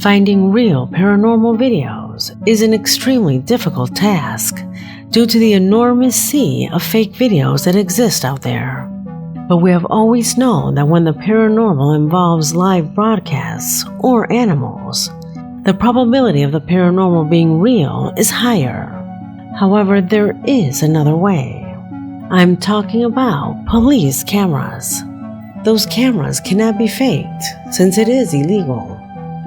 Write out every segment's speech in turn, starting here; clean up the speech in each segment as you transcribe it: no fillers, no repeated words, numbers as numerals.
Finding real paranormal videos is an extremely difficult task due to the enormous sea of fake videos that exist out there. But we have always known that when the paranormal involves live broadcasts or animals, the probability of the paranormal being real is higher. However, there is another way. I'm talking about police cameras. Those cameras cannot be faked since it is illegal,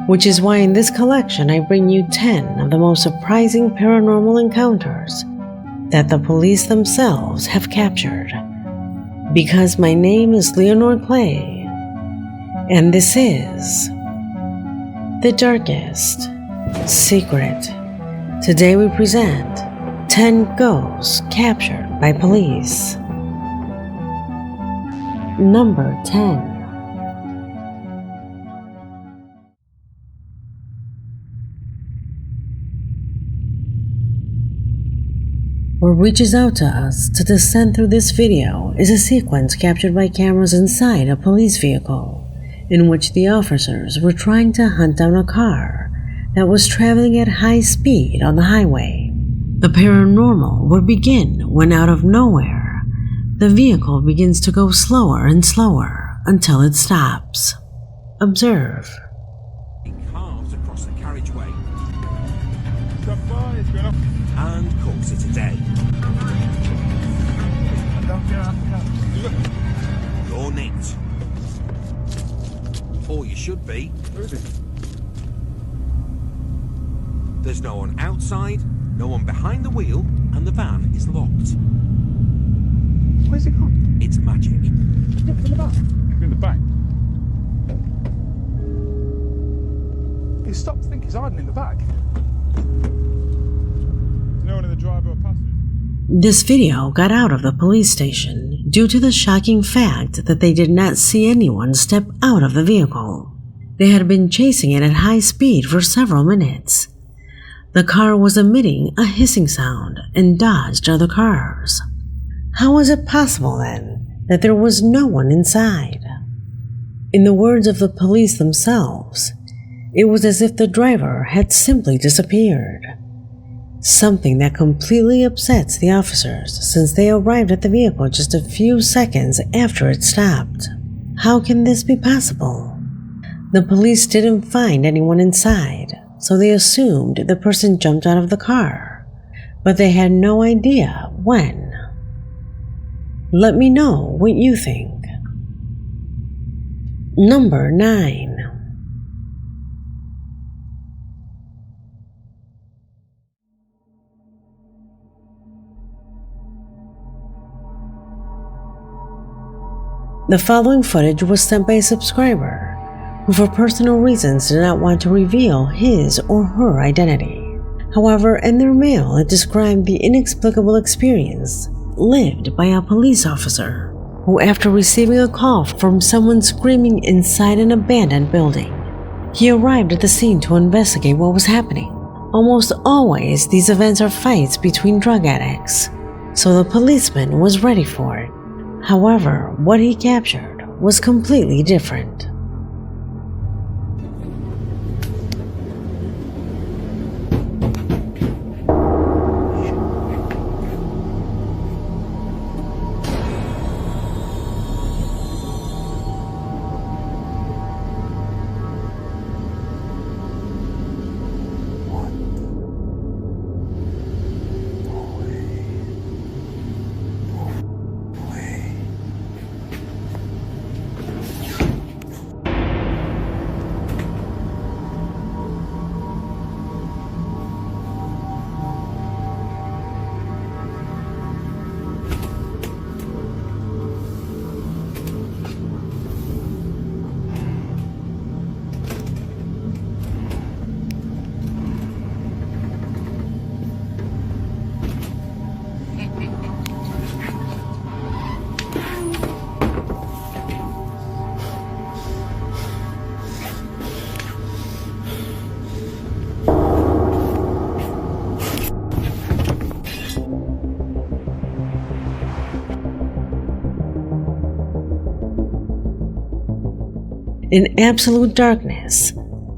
which is why in this collection I bring you 10 of the most surprising paranormal encounters that the police themselves have captured. Because my name is Leonore Clay, and this is The Darkest Secret. Today we present 10 ghosts captured by police. Number 10. What reaches out to us to descend through this video is a sequence captured by cameras inside a police vehicle, in which the officers were trying to hunt down a car that was traveling at high speed on the highway. The paranormal will begin when out of nowhere, the vehicle begins to go slower and slower until it stops. Observe. Cars across the carriageway. And calls it a day. You're nicked. Or you should be. There's no one outside, no one behind the wheel, and the van is locked. Where's it gone? It's magic. Yeah, it's in the back. In the back? He stopped to think he's hiding in the back. There's no one in the driver or passenger. This video got out of the police station due to the shocking fact that they did not see anyone step out of the vehicle. They had been chasing it at high speed for several minutes. The car was emitting a hissing sound and dodged other cars. How was it possible then that there was no one inside? In the words of the police themselves, it was as if the driver had simply disappeared. Something that completely upsets the officers since they arrived at the vehicle just a few seconds after it stopped. How can this be possible? The police didn't find anyone inside, so they assumed the person jumped out of the car, but they had no idea when. Let me know what you think. Number 9. The following footage was sent by a subscriber who for personal reasons did not want to reveal his or her identity. However, in their mail it described the inexplicable experience lived by a police officer who, after receiving a call from someone screaming inside an abandoned building, he arrived at the scene to investigate what was happening. Almost always these events are fights between drug addicts, so the policeman was ready for it. However, what he captured was completely different. In absolute darkness,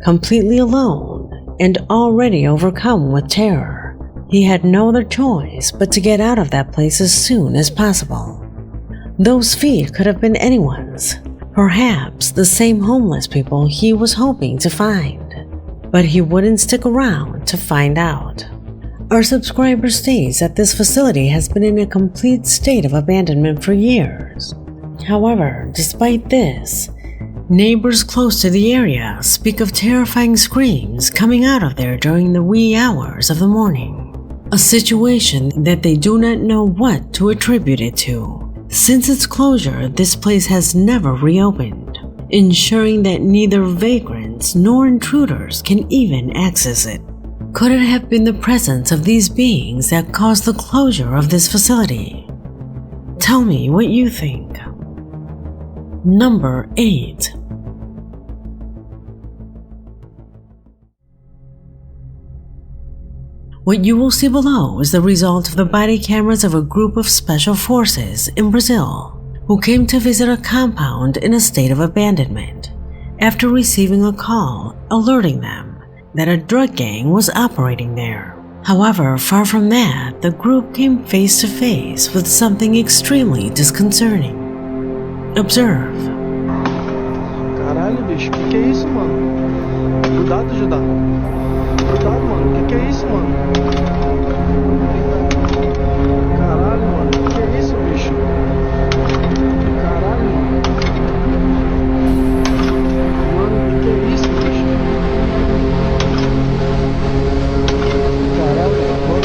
completely alone and already overcome with terror. He had no other choice but to get out of that place as soon as possible. Those feet could have been anyone's, perhaps the same homeless people he was hoping to find. But he wouldn't stick around to find out. Our subscriber states that this facility has been in a complete state of abandonment for years. However, despite this, neighbors close to the area speak of terrifying screams coming out of there during the wee hours of the morning, a situation that they do not know what to attribute it to. Since its closure, this place has never reopened, ensuring that neither vagrants nor intruders can even access it. Could it have been the presence of these beings that caused the closure of this facility? Tell me what you think. Number 8. What you will see below is the result of the body cameras of a group of special forces in Brazil who came to visit a compound in a state of abandonment after receiving a call alerting them that a drug gang was operating there. However, far from that, the group came face to face with something extremely disconcerting. Observe. Caralho, bicho, que é isso, mano? Cuidado, Judá. Cuidado, mano, que é isso, mano? Caralho, mano, que é isso, bicho? Caralho, mano. Mano, que é isso, bicho? Caralho, mano.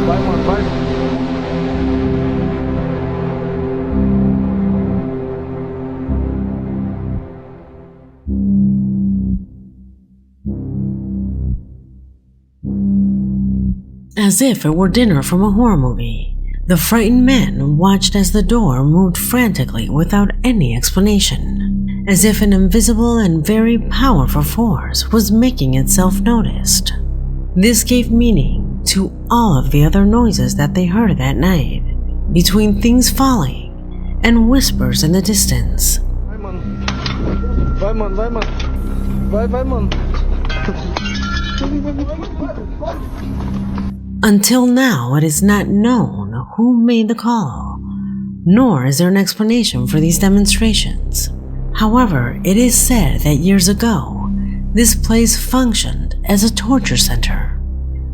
Vai, mano, vai. As if it were dinner from a horror movie, the frightened men watched as the door moved frantically without any explanation, as if an invisible and very powerful force was making itself noticed. This gave meaning to all of the other noises that they heard that night, between things falling and whispers in the distance. Vai, mano. Vai, mano, vai, mano. Vai, mano. Until now, it is not known who made the call, nor is there an explanation for these demonstrations. However, it is said that years ago, this place functioned as a torture center,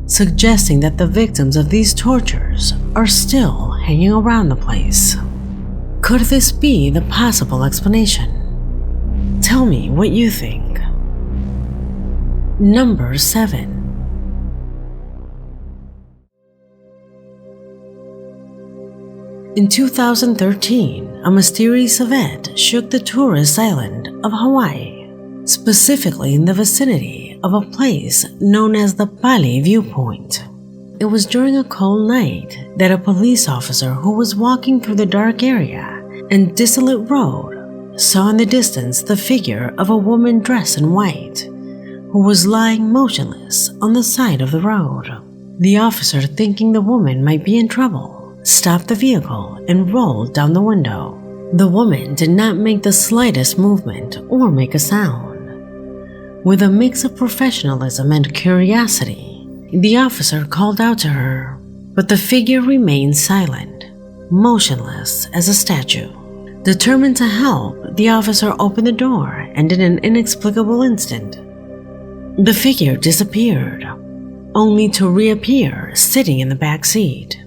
suggesting that the victims of these tortures are still hanging around the place. Could this be the possible explanation? Tell me what you think. Number 7. In 2013, a mysterious event shook the tourist island of Hawaii, specifically in the vicinity of a place known as the Pali Viewpoint. It was during a cold night that a police officer who was walking through the dark area and desolate road saw in the distance the figure of a woman dressed in white, who was lying motionless on the side of the road. The officer, thinking the woman might be in trouble, stopped the vehicle and rolled down the window. The woman did not make the slightest movement or make a sound. With a mix of professionalism and curiosity, the officer called out to her, but the figure remained silent, motionless as a statue. Determined to help, the officer opened the door, and in an inexplicable instant, the figure disappeared, only to reappear sitting in the back seat.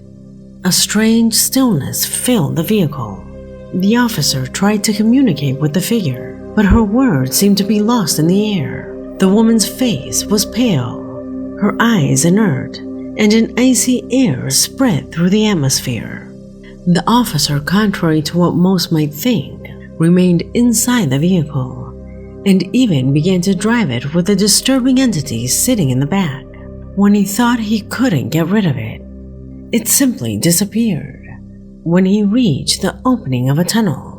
A strange stillness filled the vehicle. The officer tried to communicate with the figure, but her words seemed to be lost in the air. The woman's face was pale, her eyes inert, and an icy air spread through the atmosphere. The officer, contrary to what most might think, remained inside the vehicle, and even began to drive it with the disturbing entity sitting in the back. When he thought he couldn't get rid of it, it simply disappeared when he reached the opening of a tunnel.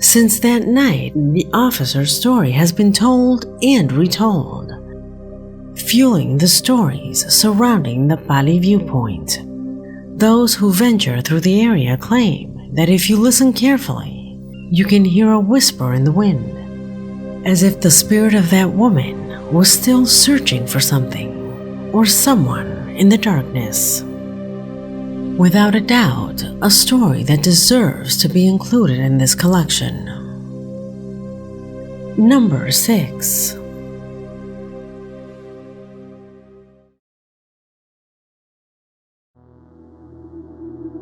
Since that night, the officer's story has been told and retold, fueling the stories surrounding the Pali Viewpoint. Those who venture through the area claim that if you listen carefully, you can hear a whisper in the wind, as if the spirit of that woman was still searching for something or someone in the darkness. Without a doubt, a story that deserves to be included in this collection. Number 6.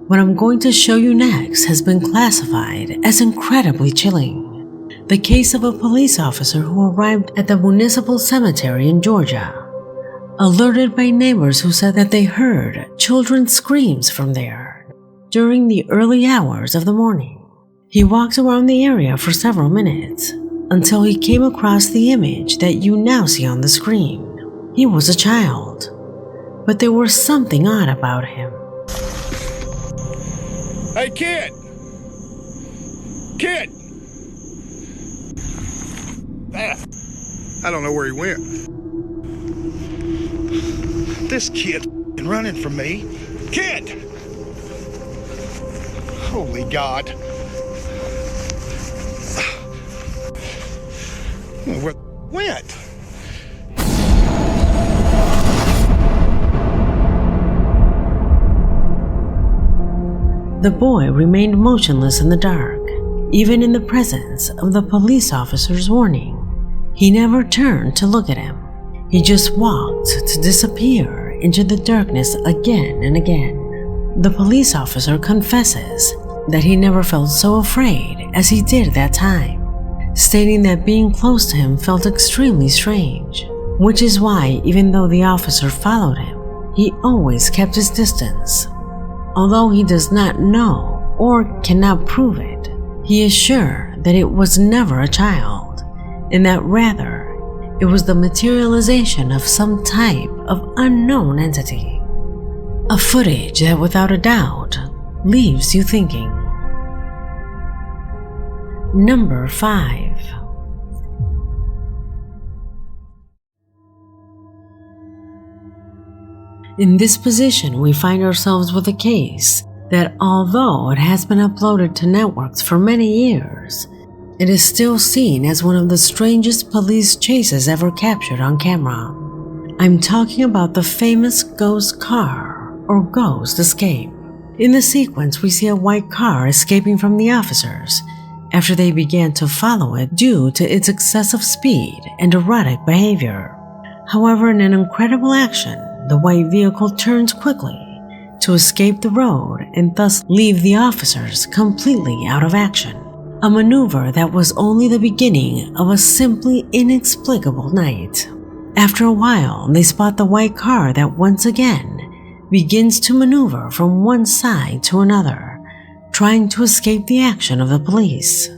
What I'm going to show you next has been classified as incredibly chilling. The case of a police officer who arrived at the municipal cemetery in Georgia, alerted by neighbors who said that they heard children's screams from there during the early hours of the morning. He walked around the area for several minutes until he came across the image that you now see on the screen. He was a child, but there was something odd about him. Hey, kid! Kid! I don't know where he went. This kid's running from me. Kid! Holy God. Where went? The boy remained motionless in the dark, even in the presence of the police officer's warning. He never turned to look at him. He just walked to disappear into the darkness again and again. The police officer confesses that he never felt so afraid as he did that time, stating that being close to him felt extremely strange, which is why even though the officer followed him, he always kept his distance. Although he does not know or cannot prove it, he is sure that it was never a child, and that rather it was the materialization of some type of unknown entity. A footage that without a doubt leaves you thinking. Number 5. In this position, we find ourselves with a case that, although it has been uploaded to networks for many years, it is still seen as one of the strangest police chases ever captured on camera. I'm talking about the famous ghost car or ghost escape. In the sequence, we see a white car escaping from the officers after they began to follow it due to its excessive speed and erratic behavior. However, in an incredible action, the white vehicle turns quickly to escape the road and thus leave the officers completely out of action. A maneuver that was only the beginning of a simply inexplicable night. After a while, they spot the white car that once again begins to maneuver from one side to another, trying to escape the action of the police.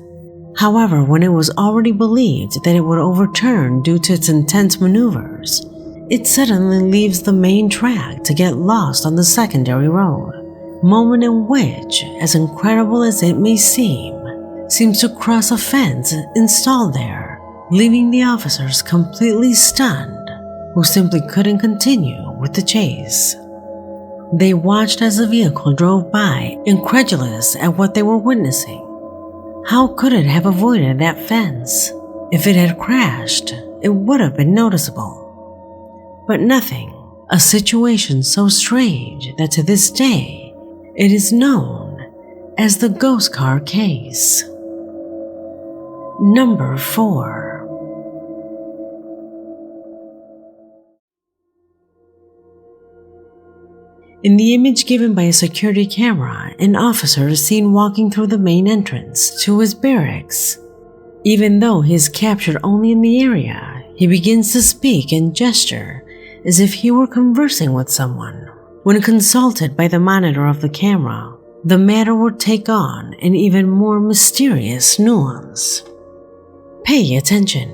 However, when it was already believed that it would overturn due to its intense maneuvers, it suddenly leaves the main track to get lost on the secondary road, moment in which, as incredible as it may seem, seems to cross a fence installed there, leaving the officers completely stunned, who simply couldn't continue with the chase. They watched as the vehicle drove by, incredulous at what they were witnessing. How could it have avoided that fence? If it had crashed, it would have been noticeable. But nothing, a situation so strange that to this day, it is known as the ghost car case. Number 4. In the image given by a security camera, an officer is seen walking through the main entrance to his barracks. Even though he is captured only in the area, he begins to speak and gesture as if he were conversing with someone. When consulted by the monitor of the camera, the matter would take on an even more mysterious nuance. Pay attention.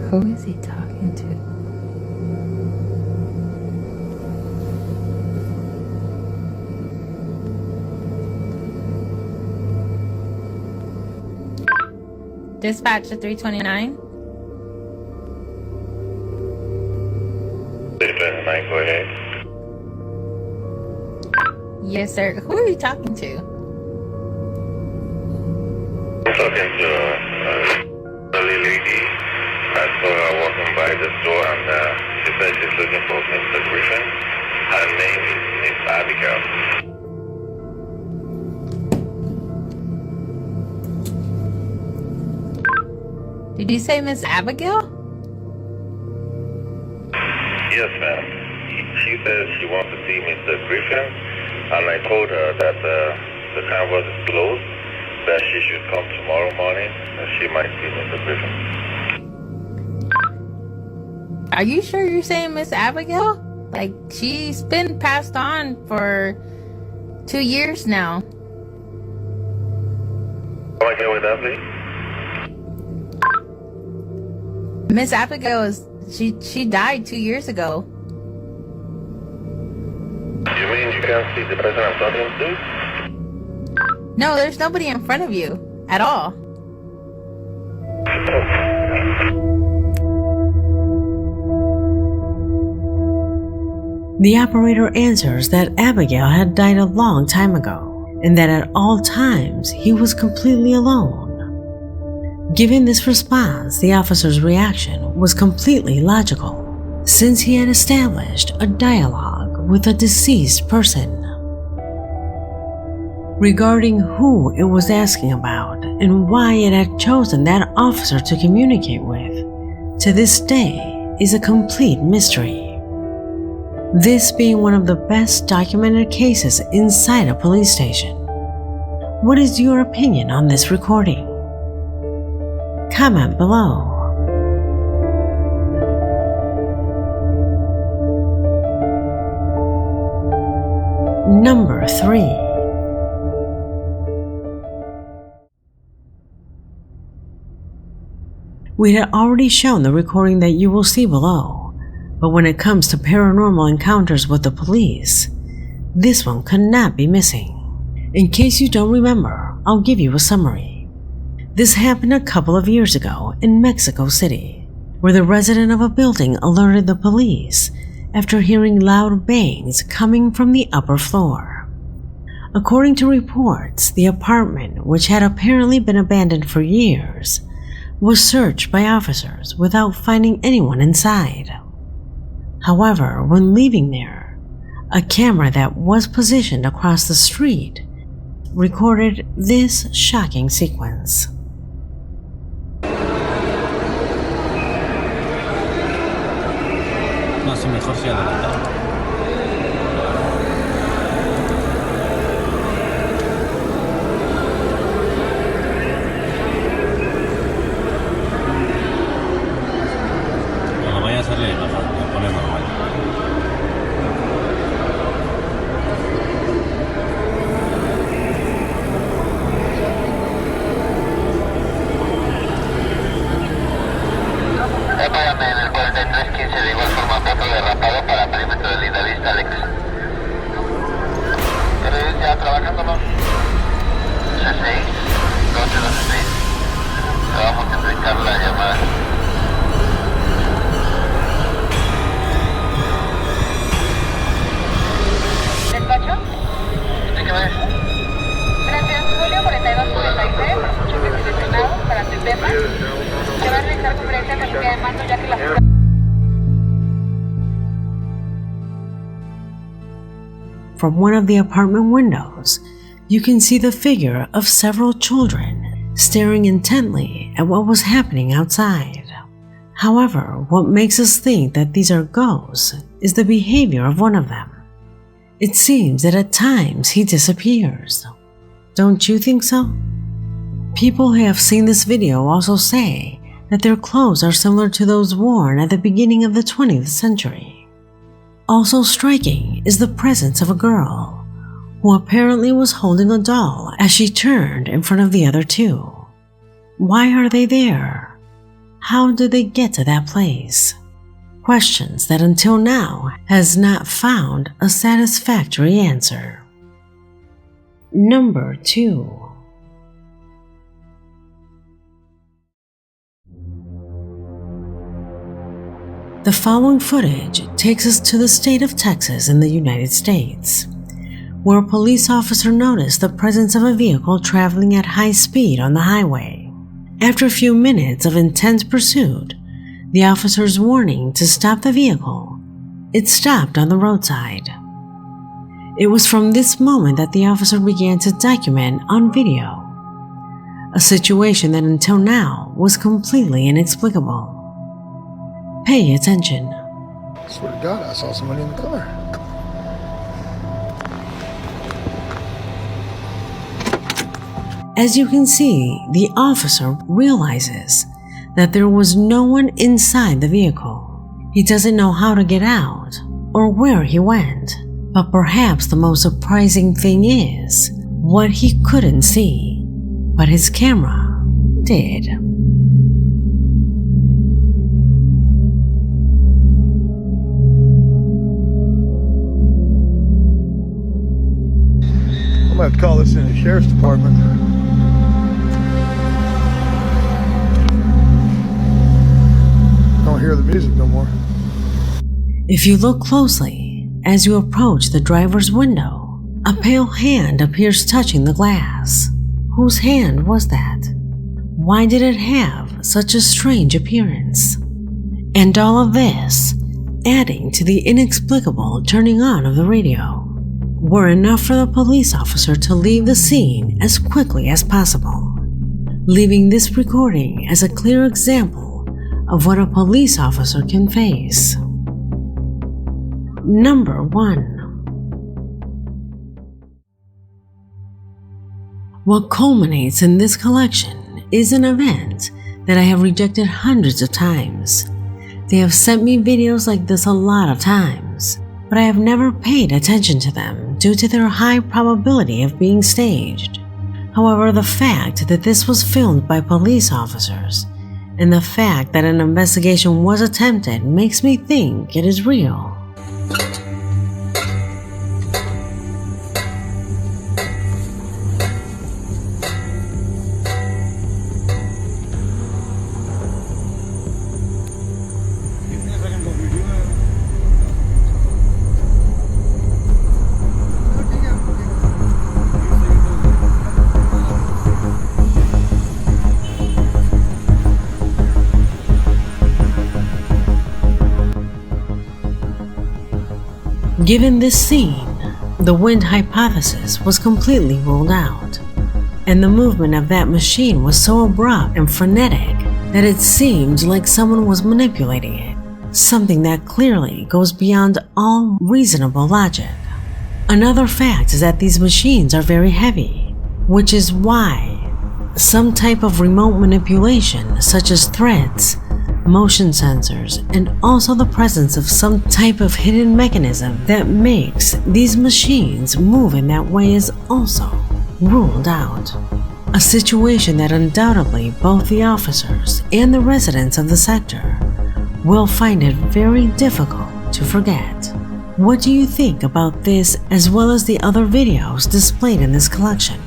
Who is he talking to? Dispatch to 329. 329, go ahead. Yes, sir. Who are you talking to? I'm talking to a lady. I saw her walking by the store and she said she's looking for Mr. Griffin. Her name is Miss Abigail. Did you say Miss Abigail? Yes, ma'am. She says she wants to see Mr. Griffin, and I told her that the canvas is closed, that she should come tomorrow morning, and she might see Mr. Griffin. Are you sure you're saying Miss Abigail? Like, she's been passed on for 2 years now. Come again with that, please? Miss Abigail she died 2 years ago. You mean you can't see the person I'm talking to? No, there's nobody in front of you at all. The operator answers that Abigail had died a long time ago, and that at all times he was completely alone. Given this response, the officer's reaction was completely logical, since he had established a dialogue with a deceased person. Regarding who it was asking about and why it had chosen that officer to communicate with, to this day is a complete mystery. This being one of the best documented cases inside a police station. What is your opinion on this recording? Comment below. Number 3. We had already shown the recording that you will see below, but when it comes to paranormal encounters with the police, this one could not be missing. In case you don't remember, I'll give you a summary. This happened a couple of years ago in Mexico City, where the resident of a building alerted the police after hearing loud bangs coming from the upper floor. According to reports, the apartment, which had apparently been abandoned for years, was searched by officers without finding anyone inside. However, when leaving there, a camera that was positioned across the street recorded this shocking sequence. No, sí, mejor sí adelantado. Cuando vaya a salir, le pone normal. Apágame en el 4315 de igual forma foto derrapado para perímetro del idealista Alex. ¿Eres ya trabajándolo? C6, 1226. Te va a multiplicar la llamada. ¿Despacho? Dígame. Gracias, Julio 4246, choque seleccionado para tu tema. Se va a realizar conferencia calificada de mando ya que la... From one of the apartment windows, you can see the figure of several children staring intently at what was happening outside. However, what makes us think that these are ghosts is the behavior of one of them. It seems that at times he disappears. Don't you think so? People who have seen this video also say that their clothes are similar to those worn at the beginning of the 20th century. Also striking is the presence of a girl who apparently was holding a doll as she turned in front of the other two. Why are they there? How did they get to that place? Questions that until now has not found a satisfactory answer. Number 2. The following footage takes us to the state of Texas in the United States, where a police officer noticed the presence of a vehicle traveling at high speed on the highway. After a few minutes of intense pursuit, the officer's warning to stop the vehicle, it stopped on the roadside. It was from this moment that the officer began to document on video a situation that until now was completely inexplicable. Pay attention. I swear to God, I saw somebody in the car. As you can see, the officer realizes that there was no one inside the vehicle. He doesn't know how to get out or where he went. But perhaps the most surprising thing is what he couldn't see, but his camera did. I'm gonna have to call this in the sheriff's department. Don't hear the music no more. If you look closely, as you approach the driver's window, a pale hand appears touching the glass. Whose hand was that? Why did it have such a strange appearance? And all of this, adding to the inexplicable turning on of the radio, were enough for the police officer to leave the scene as quickly as possible, leaving this recording as a clear example of what a police officer can face. Number 1. What culminates in this collection is an event that I have rejected hundreds of times. They have sent me videos like this a lot of times, but I have never paid attention to them due to their high probability of being staged. However, the fact that this was filmed by police officers and the fact that an investigation was attempted makes me think it is real. Given this scene, the wind hypothesis was completely ruled out, and the movement of that machine was so abrupt and frenetic that it seemed like someone was manipulating it, something that clearly goes beyond all reasonable logic. Another fact is that these machines are very heavy, which is why some type of remote manipulation such as threads, motion sensors, and also the presence of some type of hidden mechanism that makes these machines move in that way is also ruled out. A situation that undoubtedly both the officers and the residents of the sector will find it very difficult to forget. What do you think about this as well as the other videos displayed in this collection?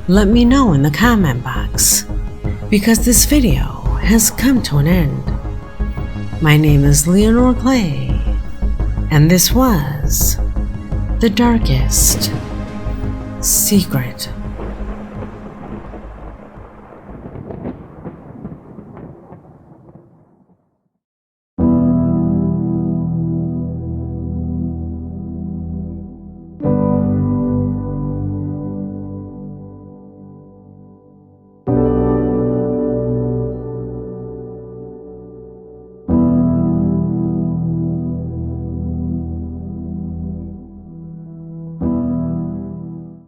Let me know in the comment box, because this video has come to an end. My name is Leonore Clay, and this was The Darkest Secret.